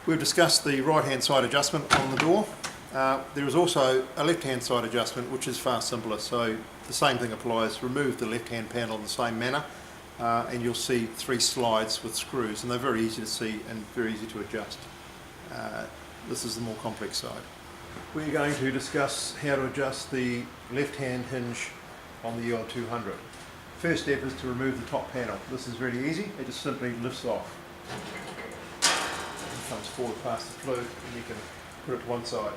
We've discussed the right hand side adjustment on the door. There is also a left hand side adjustment which is far simpler, so the same thing applies. Remove the left hand panel in the same manner and you'll see 3 slides with screws, and they're very easy to see and very easy to adjust. This is the more complex side. We're going to discuss how to adjust the left hand hinge on the UL200. First step is to remove the top panel. This is very easy, it just simply lifts off. It comes forward past the flute and you can put it to one side.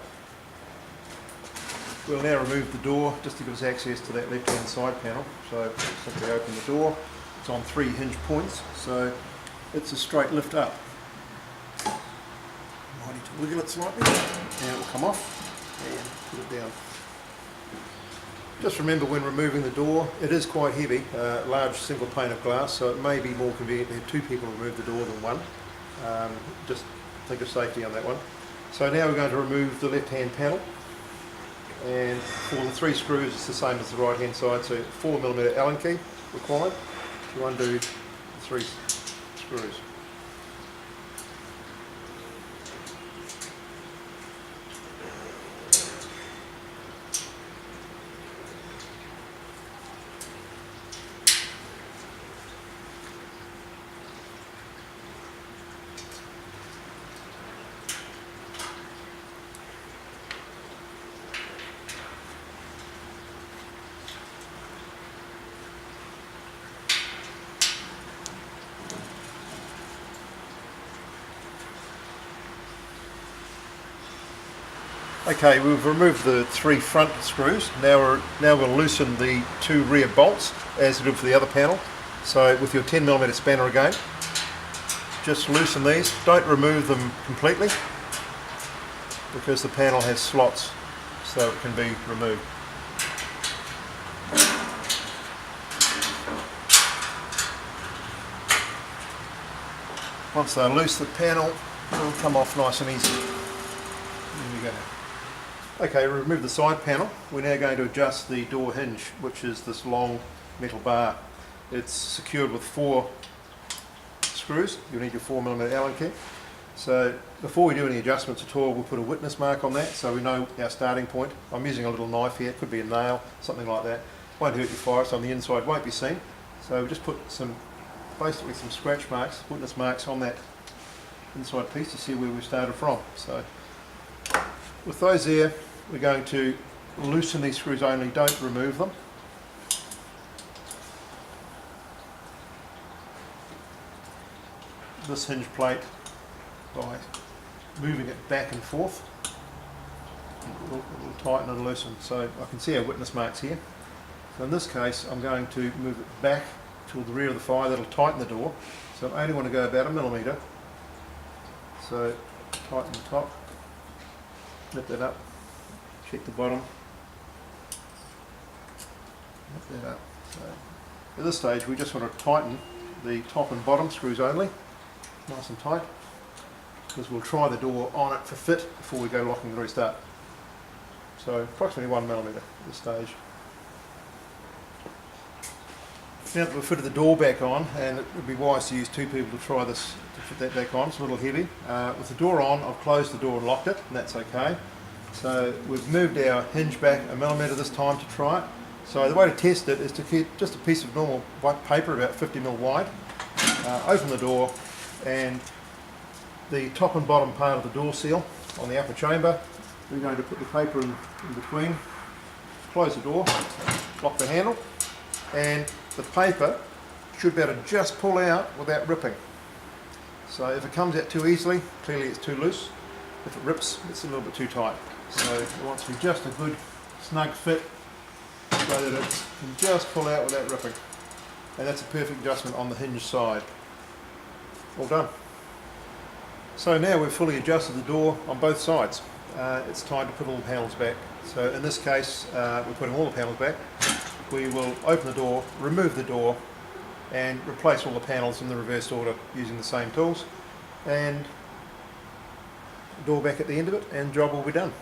We'll now remove the door just to give us access to that left hand side panel. So simply open the door. It's on 3 hinge points, so it's a straight lift up. Might need to wiggle it slightly and it will come off and put it down. Just remember, when removing the door, it is quite heavy, large single pane of glass, so it may be more convenient to have 2 people remove the door than one. Just think of safety on that one. So now we're going to remove the left hand panel, and for the 3 screws it's the same as the right hand side, so 4mm Allen key required to undo the 3 screws. Okay, we've removed the 3 front screws. Now we're going to loosen the 2 rear bolts as we did for the other panel. So with your 10mm spanner again, just loosen these. Don't remove them completely because the panel has slots so it can be removed. Once they're loose, the panel will come off nice and easy. There we go. Okay, we remove the side panel. We're now going to adjust the door hinge, which is this long metal bar. It's secured with 4 screws. You'll need your 4mm Allen key. So before we do any adjustments at all, we'll put a witness mark on that so we know our starting point. I'm using a little knife here, it could be a nail, something like that. Won't hurt your fire, so on the inside won't be seen. So we just put basically some scratch marks, witness marks on that inside piece to see where we started from. So with those there, we're going to loosen these screws only, don't remove them. This hinge plate, by moving it back and forth, it will tighten and loosen. So I can see our witness marks here. So in this case, I'm going to move it back to the rear of the fire. That'll tighten the door. So I only want to go about 1mm. So tighten the top. Lift that up, check the bottom, lift that up. So at this stage we just want to tighten the top and bottom screws only, nice and tight, because we'll try the door on it for fit before we go locking the rest up. So approximately 1mm at this stage. Now that we've fitted the door back on, and it would be wise to use 2 people to try this, to fit that back on, it's a little heavy. With the door on, I've closed the door and locked it, and that's okay. So we've moved our hinge back 1mm this time to try it. So the way to test it is to keep just a piece of normal white paper about 50mm wide, open the door, and the top and bottom part of the door seal on the upper chamber, we're going to put the paper in between, close the door, lock the handle, and the paper should be able to just pull out without ripping. So if it comes out too easily, clearly it's too loose. If it rips, it's a little bit too tight. So it wants to be just a good snug fit so that it can just pull out without ripping. And that's a perfect adjustment on the hinge side. All done. So now we've fully adjusted the door on both sides. It's time to put all the panels back. So in this case, we're putting all the panels back. We will open the door, remove the door, and replace all the panels in the reverse order using the same tools, and door back at the end of it, and the job will be done.